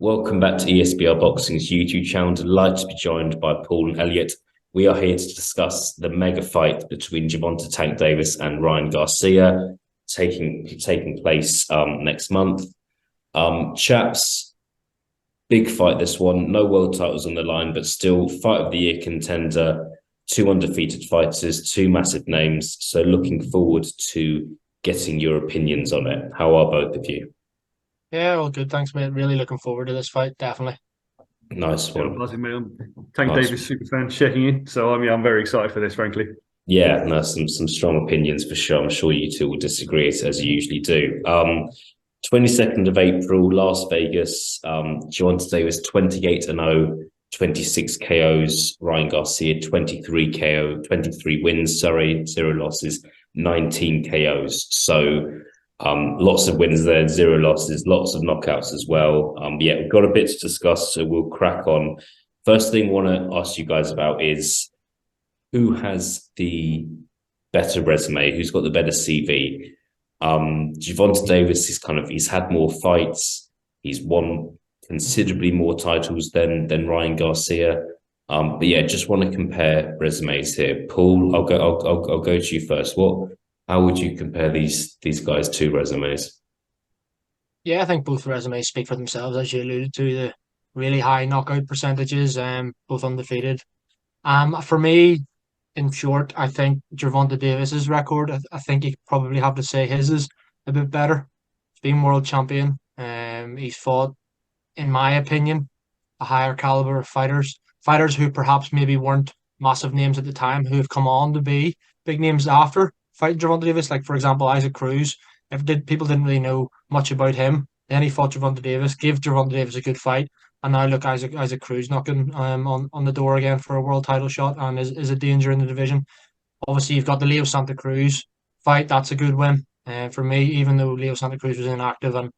Welcome back to ESBR Boxing's YouTube channel. Delighted to be joined by Paul and Elliot. We are here to discuss the mega fight between Gervonta Tank Davis and Ryan Garcia, taking place next month. Chaps, big fight this one. No world titles on the line, but still fight of the year contender. Two undefeated fighters, two massive names. So looking forward to getting your opinions on it. How are both of you? Yeah, all good. Thanks, mate. Really looking forward to this fight. Definitely. Nice Yeah, I'm one. buzzing, mate. I'm Tank Nice. Davis super fan checking in. So I'm very excited for this, frankly. Yeah, no, some strong opinions for sure. I'm sure you two will disagree as you usually do. 22nd of April, Las Vegas. Gervonta Davis 28-0, 26 KOs. Ryan Garcia 23 wins, sorry, 0 losses, 19 KOs. So lots of wins there, 0 losses, lots of knockouts as well. Yeah, we've got a bit to discuss, so we'll crack on. First thing I want to ask you guys about is who has the better resume, who's got the better CV. Gervonta Davis he's had more fights, he's won considerably more titles than Ryan Garcia. But yeah, just want to compare resumes here. Paul, I'll go to you first. How would you compare these guys' two resumes? Yeah, I think both resumes speak for themselves, as you alluded to. The really high knockout percentages, both undefeated. For me, in short, I think Gervonta Davis's record. I think you probably have to say his is a bit better. He's been world champion. He's fought, in my opinion, a higher caliber of fighters who perhaps maybe weren't massive names at the time, who have come on to be big names after fighting Gervonta Davis. Like for example, Isaac Cruz. If people didn't really know much about him, then he fought Gervonta Davis, gave Gervonta Davis a good fight, and now look, Isaac Cruz knocking on the door again for a world title shot and is a danger in the division. Obviously, you've got the Leo Santa Cruz fight. That's a good win for me, even though Leo Santa Cruz was inactive and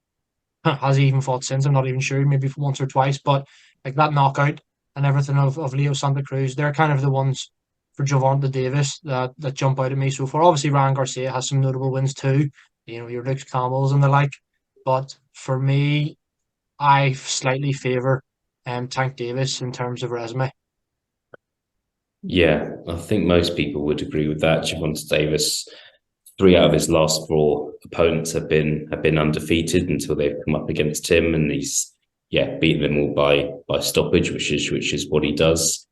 has he even fought since? I'm not even sure, maybe once or twice. But like that knockout and everything of Leo Santa Cruz, they're kind of the ones for Gervonta Davis that jump out at me so far. Obviously, Ryan Garcia has some notable wins too. You know, your Luke Campbells and the like. But for me, I slightly favour Tank Davis in terms of resume. Yeah, I think most people would agree with that. Gervonta Davis, 3 out of his last 4 opponents have been undefeated until they've come up against him, and he's beaten them all by stoppage, which is what he does.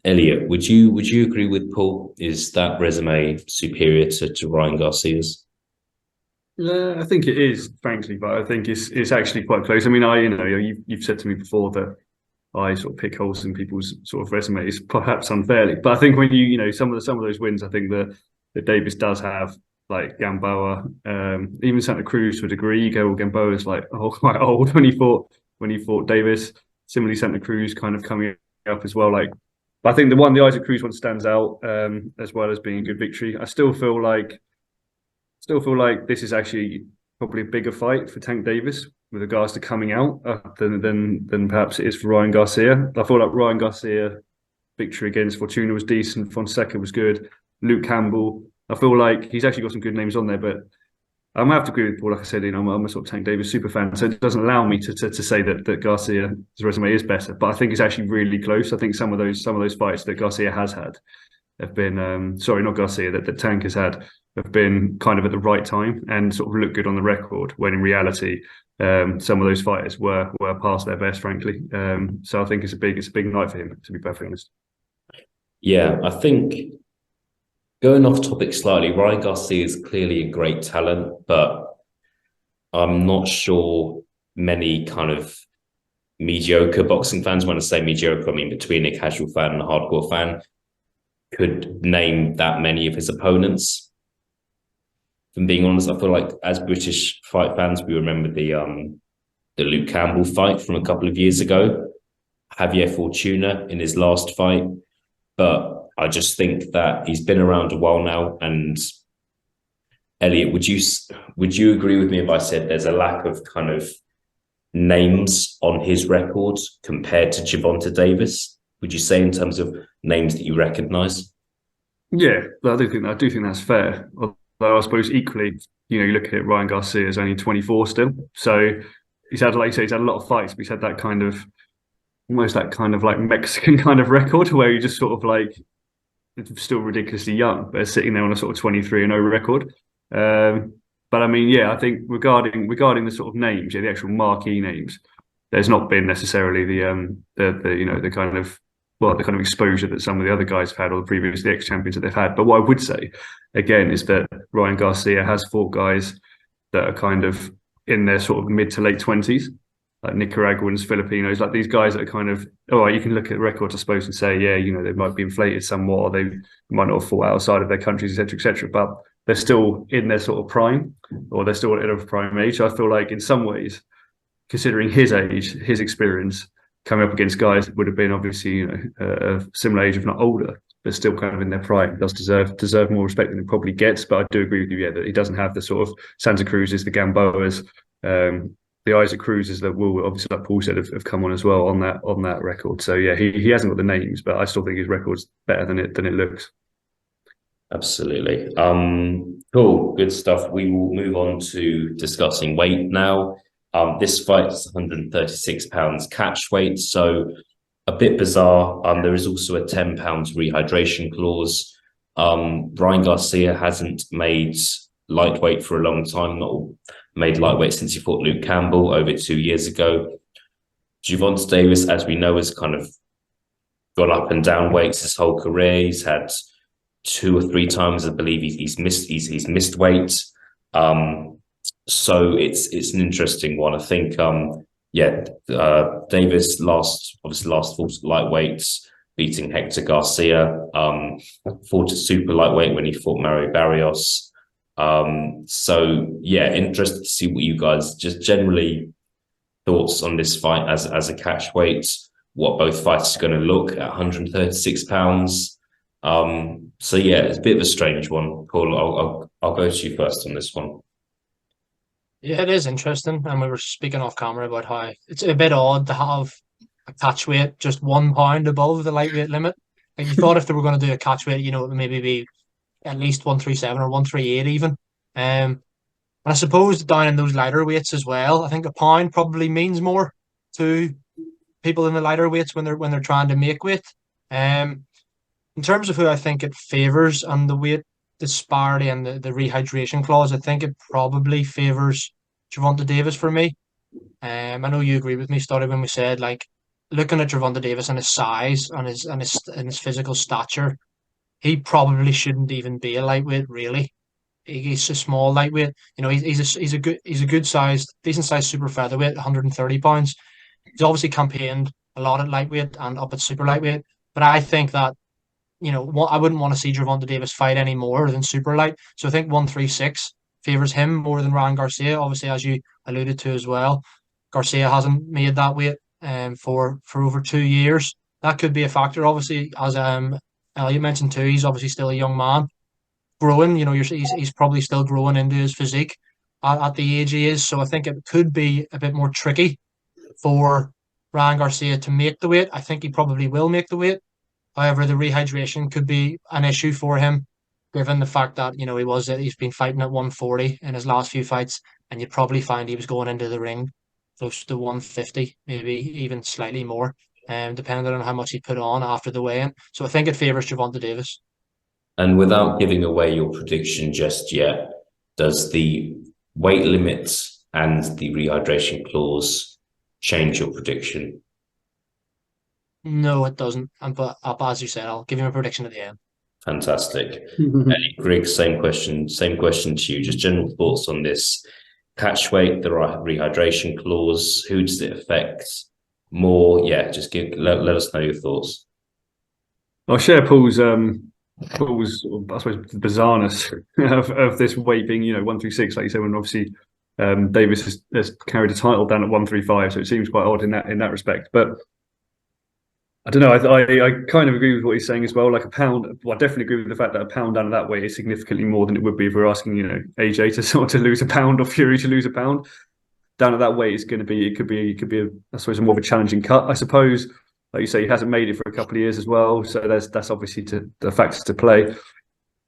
Elliot, would you agree with Paul? Is that resume superior to Ryan Garcia's? Yeah, I think it is, frankly, but I think it's actually quite close. I mean, you've said to me before that I sort of pick holes in people's sort of resumes, perhaps unfairly. But I think when some of those wins, I think that Davis does have, like Gamboa, even Santa Cruz to a degree. You go, well, Gamboa is like quite old when he fought Davis. Similarly, Santa Cruz kind of coming up as well. Like, but I think the Isaac Cruz one stands out as well as being a good victory. I still feel like this is actually probably a bigger fight for Tank Davis with regards to coming out than perhaps it is for Ryan Garcia. I feel like Ryan Garcia victory against Fortuna was decent. Fonseca was good. Luke Campbell. I feel like he's actually got some good names on there, but I'm gonna have to agree with Paul. Like I said, I'm a sort of Tank Davis super fan, so it doesn't allow me to say that Garcia's resume is better. But I think it's actually really close. I think some of those fights that Garcia has had have been sorry, not Garcia, that Tank has had have been kind of at the right time and sort of look good on the record, when in reality some of those fighters were past their best, frankly. So I think it's a big night for him, to be perfectly honest. Yeah, I think going off topic slightly, Ryan Garcia is clearly a great talent, but I'm not sure many kind of mediocre boxing fans, when I say mediocre, I mean between a casual fan and a hardcore fan, could name that many of his opponents. From being honest, I feel like as British fight fans, we remember the Luke Campbell fight from a couple of years ago, Javier Fortuna in his last fight. But I just think that he's been around a while now. And Elliot, would you agree with me if I said there's a lack of kind of names on his record compared to Gervonta Davis? Would you say in terms of names that you recognise? Yeah, I do think that's fair. Although I suppose equally, you look at it, Ryan Garcia is only 24 still, so he's had, like you say, he's had a lot of fights, but he's had that kind of almost that kind of like Mexican kind of record where you just sort of like still ridiculously young, but sitting there on a sort of 23-0 record. But I mean, yeah, I think regarding the sort of names, the actual marquee names, there's not been necessarily the kind of exposure that some of the other guys have had, or the ex-champions that they've had. But what I would say, again, is that Ryan Garcia has fought guys that are kind of in their sort of mid to late 20s, like Nicaraguans, Filipinos, like these guys that are kind of, all right, you can look at records, I suppose, and say, yeah, they might be inflated somewhat, or they might not have fought outside of their countries, etc., but they're still in their sort of prime, or they're still at a prime age. So I feel like in some ways, considering his age, his experience, coming up against guys that would have been obviously a similar age, if not older, but still kind of in their prime, does deserve more respect than he probably gets. But I do agree with you, that he doesn't have the sort of Santa Cruzes, the Gamboas, the Isaac Cruzes that will obviously, like Paul said, have come on as well on that record. So yeah, he hasn't got the names, but I still think his record's better than it looks. Absolutely. Cool, good stuff. We will move on to discussing weight now. This fight is 136 pounds catch weight, so a bit bizarre. There is also a 10 pounds rehydration clause. Ryan Garcia hasn't made lightweight for a long time, not made lightweight since he fought Luke Campbell over 2 years ago. Gervonta Davis, as we know, has kind of gone up and down weights his whole career. He's had 2 or 3 times, I believe, he's missed weight. So it's an interesting one. I think Davis last fought lightweight, beating Hector Garcia, fought at super lightweight when he fought Mario Barrios. So yeah, interested to see what you guys just generally thoughts on this fight as a catch weight, what both fighters are going to look at 136 pounds. So yeah, it's a bit of a strange one. Paul, I'll go to you first on this one. Yeah, it is interesting, and we were speaking off camera about how it's a bit odd to have a catch weight just 1 pound above the lightweight limit. Like, you thought if they were going to do a catch weight, it would maybe be at least 137 or 138 even. And I suppose down in those lighter weights as well, I think a pound probably means more to people in the lighter weights when they're trying to make weight. In terms of who I think it favours and the weight disparity and the rehydration clause, I think it probably favours Gervonta Davis for me. I know you agree with me, Stoddard, when we said, like, looking at Gervonta Davis and his size and his physical stature, he probably shouldn't even be a lightweight, really. He's a small lightweight. He's a good sized, decent sized super featherweight, 130 pounds. He's obviously campaigned a lot at lightweight and up at super lightweight, but I think that I wouldn't want to see Gervonta Davis fight any more than super light. So I think 136 favours him more than Ryan Garcia. Obviously, as you alluded to as well, Garcia hasn't made that weight for over 2 years. That could be a factor. Obviously, as Elliot mentioned too, he's obviously still a young man, growing. He's probably still growing into his physique at the age he is. So I think it could be a bit more tricky for Ryan Garcia to make the weight. I think he probably will make the weight. However, the rehydration could be an issue for him, given the fact that he's been fighting at 140 in his last few fights, and you'd probably find he was going into the ring close to 150, maybe even slightly more, depending on how much he put on after the weigh-in. So I think it favours Gervonta Davis. And without giving away your prediction just yet, does the weight limit and the rehydration clause change your prediction? No, it doesn't. But as you said, I'll give you a prediction at the end. Fantastic. Greg, same question to you. Just general thoughts on this catch weight, the rehydration clause. Who does it affect more? Yeah, just let us know your thoughts. I'll share Paul's I suppose, bizarreness of this weight being 136, like you said, when obviously Davis has carried a title down at 135, so it seems quite odd in that respect. But I don't know. I kind of agree with what he's saying as well. Like a pound, I definitely agree with the fact that a pound down at that weight is significantly more than it would be if we're asking, AJ to lose a pound or Fury to lose a pound. Down at that weight, it could be I suppose a more of a challenging cut. I suppose, like you say, he hasn't made it for a couple of years as well, so that's obviously the factors to play.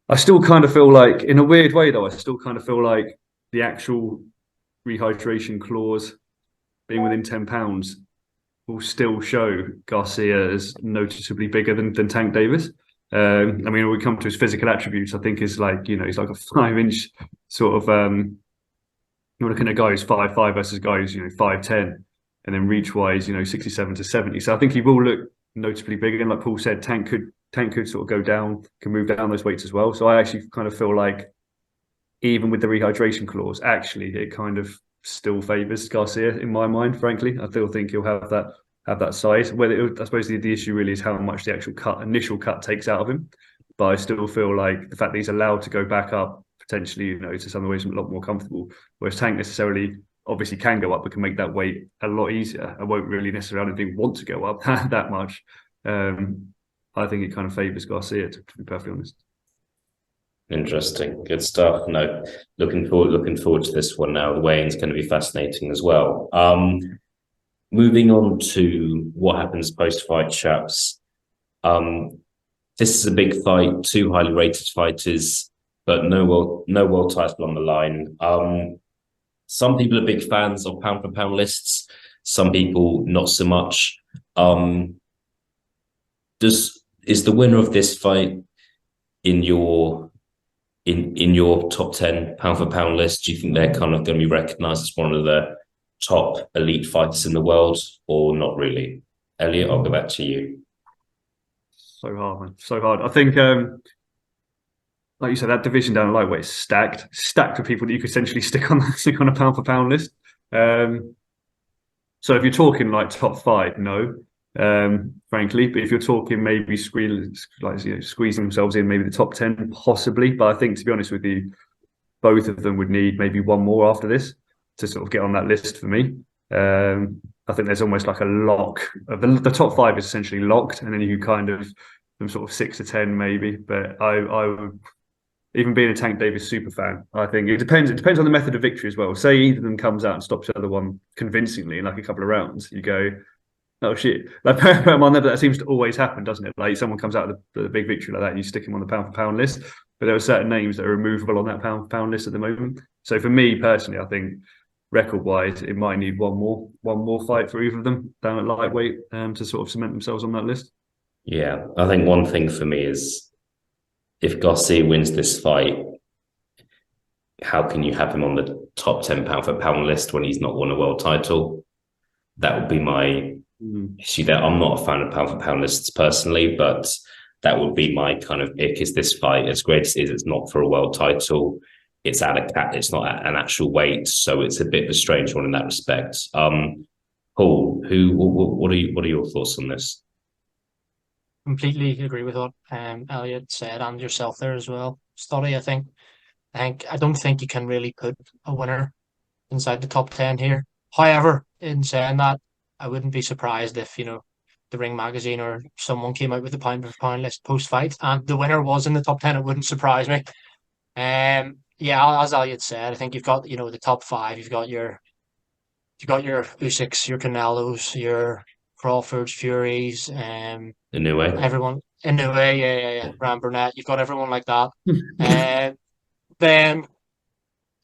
I still kind of feel like, in a weird way though, the actual rehydration clause being within £10 will still show Garcia as noticeably bigger than Tank Davis. I mean, when we come to his physical attributes, I think it's like, he's like a 5-inch sort of, you're looking at a guy who's 5'5" versus a guy who's, 5'10", and then reach wise, 67 to 70. So I think he will look noticeably bigger. And like Paul said, Tank could sort of go down, can move down those weights as well. So I actually kind of feel like even with the rehydration clause, actually it kind of still favours Garcia in my mind, frankly. I still think he'll have that size. I suppose the issue really is how much the actual initial cut takes out of him. But I still feel like the fact that he's allowed to go back up potentially, to some ways a lot more comfortable. Whereas Tank necessarily obviously can go up, but can make that weight a lot easier. I won't really necessarily want to go up that much. I think it kind of favours Garcia, to be perfectly honest. Interesting, good stuff. No, looking forward to this one now. The weigh-in's going to be fascinating as well. Moving on to what happens post-fight, chaps. This is a big fight, 2 highly rated fighters, but no world title on the line. Some people are big fans of pound for pound lists. Some people not so much. Is the winner of this fight in your top 10 pound for pound list? Do you think they're kind of going to be recognised as one of the top elite fighters in the world, or not really? Elliot, I'll go back to you. So hard, man. So hard. I think, like you said, that division down the lightweight is stacked with people that you could essentially stick on a pound for pound list. So if you're talking like top 5, no, frankly. But if you're talking maybe squeezing themselves in, maybe the top 10, possibly. But I think, to be honest with you, both of them would need maybe one more after this to sort of get on that list for me. I think there's almost like a lock. The top 5 is essentially locked, and then you kind of from sort of 6 to 10 maybe. But I would, even being a Tank Davis super fan, I think it depends. It depends on the method of victory as well. Say either of them comes out and stops the other one convincingly in like a couple of rounds, you go, oh shit! Like that seems to always happen, doesn't it? Like someone comes out with the big victory like that, and you stick him on the pound for pound list. But there are certain names that are removable on that pound for pound list at the moment. So for me personally, I think record-wise, it might need one more fight for either of them down at lightweight to sort of cement themselves on that list. Yeah, I think one thing for me is if Garcia wins this fight, how can you have him on the top 10 pound for pound list when he's not won a world title? That would be my issue there. I'm not a fan of pound for pound lists personally, but that would be my kind of pick. Is this fight, as great as it is, it's not for a world title. It's it's not at an actual weight, so it's a bit of a strange one in that respect. Paul, what are your thoughts on this? Completely agree with what Elliot said, and yourself there as well, Stoddy. I don't think you can really put a winner inside the top 10 here. However, in saying that, I wouldn't be surprised if the Ring magazine or someone came out with a pound for pound list post fight and the winner was in the top 10. It wouldn't surprise me. Yeah, as Elliot said, I think you've got the top 5. You've got your Usyks, your Canelos, your Crawfords, Furies, Inoue. Everyone Inoue, yeah, Ram Burnett. You've got everyone like that.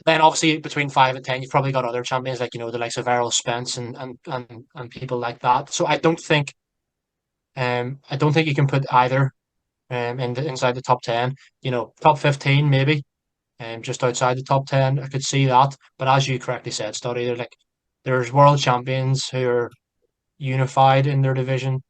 Then obviously between 5 and 10, you've probably got other champions like the likes of Errol Spence and people like that. So I don't think you can put either inside the top 10. Top 15 maybe. Just outside the top 10, I could see that. But as you correctly said, Studdy, there's world champions who are unified in their division,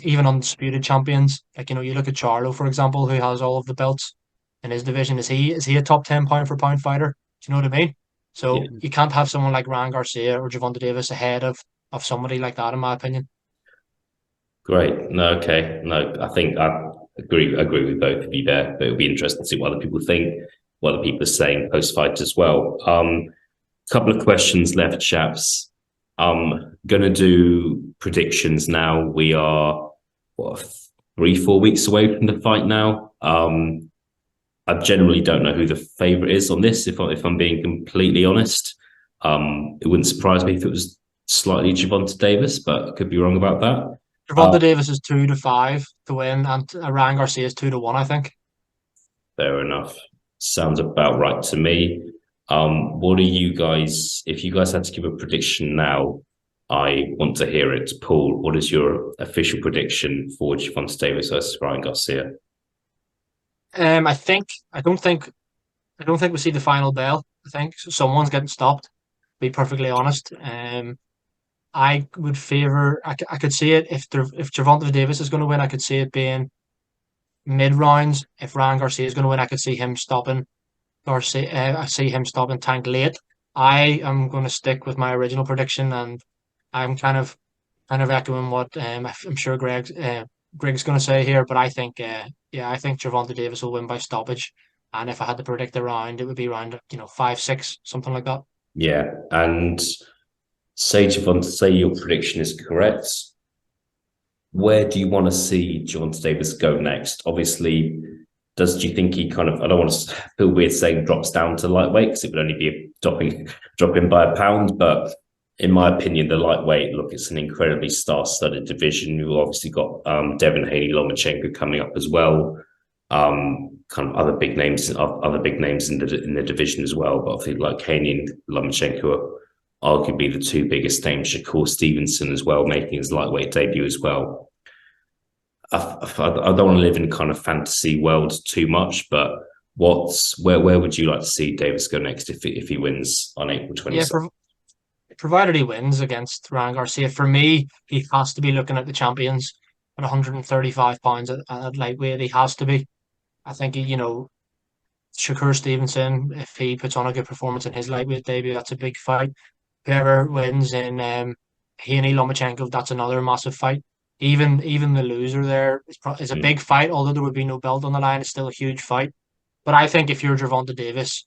even undisputed champions. You look at Charlo, for example, who has all of the belts in his division. Is he a top 10 pound for pound fighter? Do you know what I mean? So you can't have someone like Ryan Garcia or Gervonta Davis ahead of somebody like that, in my opinion. Great. No, okay. No, I think I agree with both of you there, but it'll be interesting to see what other people think, what other people are saying post-fight as well. Couple of questions left, chaps. I'm going to do predictions now. We are, 3-4 weeks away from the fight now. I generally don't know who the favourite is on this, if I'm being completely honest. It wouldn't surprise me if it was slightly Gervonta Davis, but I could be wrong about that. Gervonta Davis is 2-5 to win, and Ryan Garcia is 2-1, I think. Fair enough. Sounds about right to me. What are you guys? If you guys had to give a prediction now, Yeah. I want to hear it. Paul, what is your official prediction for Gervonta Davis versus Ryan Garcia? I don't think we see the final bell. I think someone's getting stopped. To be perfectly honest. I would favor. I could see it if Gervonta Davis is going to win. I could see it being mid rounds. If Ryan Garcia is going to win, I could see him stopping Garcia. I see him stopping Tank late. I am going to stick with my original prediction, and I'm kind of echoing what I'm sure Greg's going to say here. But I think I think Gervonta Davis will win by stoppage. And if I had to predict a round, it would be around 5-6, something like that. Yeah, and say Gervonta, say your prediction is correct. Where do you want to see Gervonta Davis go next? Obviously, do you think he kind of, I don't want to feel weird saying drops down to lightweight because it would only be dropping by a pound, but in my opinion, the lightweight, look, it's an incredibly star-studded division. We've obviously got Devin Haney Lomachenko coming up as well. Kind of other big names in the division as well. But I think like Haney and Lomachenko are arguably the two biggest names. Shakur Stevenson as well, making his lightweight debut as well. I don't want to live in kind of fantasy world too much, but where would you like to see Davis go next if he wins on April 27th? Provided he wins against Ryan Garcia, for me, he has to be looking at the champions at 135 pounds at lightweight. He has to be. I think, Shakur Stevenson, if he puts on a good performance in his lightweight debut, that's a big fight. Whoever wins in Haney Lomachenko, that's another massive fight. Even the loser there is a big fight, although there would be no belt on the line. It's still a huge fight. But I think if you're Gervonta Davis,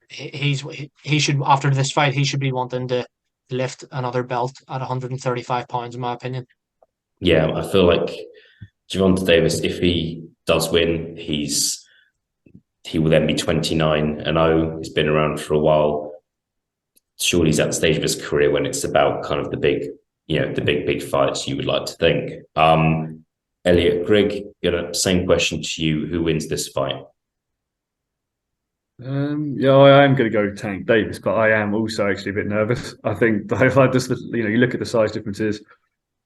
he should, after this fight, he should be wanting to lift another belt at 135 pounds, in my opinion. Yeah, I feel like Gervonta Davis, if he does win, he will then be 29-0. He's been around for a while. Surely he's at the stage of his career when it's about kind of the big fights, you would like to think. Elliot, Greg, same question to you. Who wins this fight? I am going to go Tank Davis, but I am also actually a bit nervous. I think I just, you look at the size differences,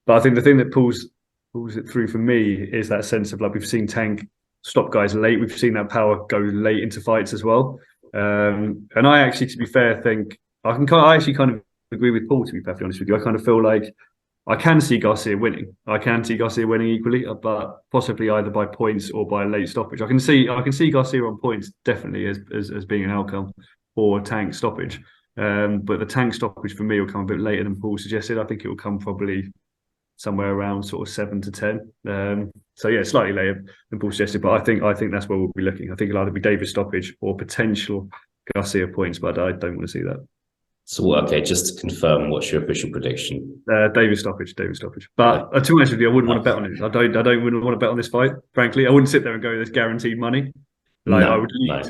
but I think the thing that pulls it through for me is that sense of, like, we've seen Tank stop guys late. We've seen that power go late into fights as well. And I actually, to be fair, think I actually kind of agree with Paul, to be perfectly honest with you. I kind of feel like I can see Garcia winning. I can see Garcia winning equally, but possibly either by points or by a late stoppage. I can see Garcia on points definitely as being an outcome, or Tank stoppage. But the Tank stoppage for me will come a bit later than Paul suggested. I think it will come probably somewhere around sort of 7 to 10. So yeah, slightly later than Paul suggested, but I think that's where we'll be looking. I think it'll either be Davis stoppage or potential Garcia points, but I don't want to see that. So, okay, just to confirm, what's your official prediction? Davis stoppage. But to be honest with you, I wouldn't want to bet on it. I don't want to bet on this fight. Frankly, I wouldn't sit there and go, "There's guaranteed money." I would lean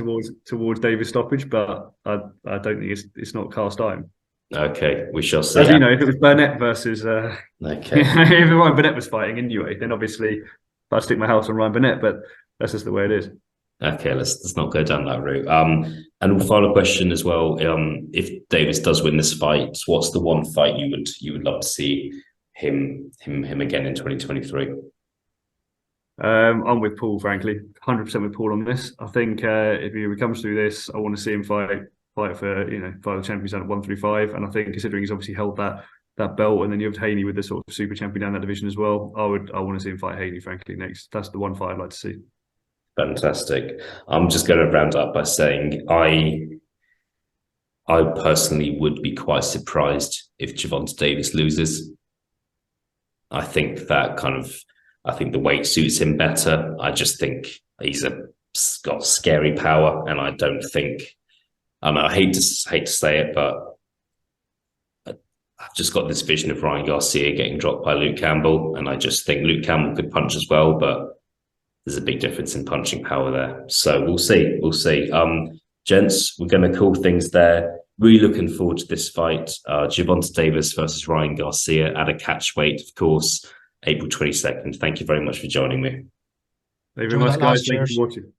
towards Davis stoppage, but I don't think it's not cast iron. Okay, we shall see. As you know, if it was Burnett versus okay, if Ryan Burnett was fighting anyway, then obviously I'd stick my house on Ryan Burnett. But that's just the way it is. Okay, let's not go down that route. And final question as well. If Davis does win this fight, what's the one fight you would love to see him again in 2023? I'm with Paul, frankly, 100% with Paul on this. I think if he comes through this, I want to see him fight for the champions down at 135. And I think, considering he's obviously held that belt, and then you have Haney with the sort of super champion down that division as well, I want to see him fight Haney, frankly, next. That's the one fight I'd like to see. Fantastic. I'm just going to round up by saying I personally would be quite surprised if Gervonta Davis loses. I think the weight suits him better. I just think he's got scary power, and I don't think. I hate to say it, but I've just got this vision of Ryan Garcia getting dropped by Luke Campbell, and I just think Luke Campbell could punch as well, but there's a big difference in punching power there. So we'll see. Gents, we're going to call things there. Really looking forward to this fight. Gervonta Davis versus Ryan Garcia at a catch weight, of course, April 22nd. Thank you very much for joining me. Thank you very much, guys. Thank you for watching.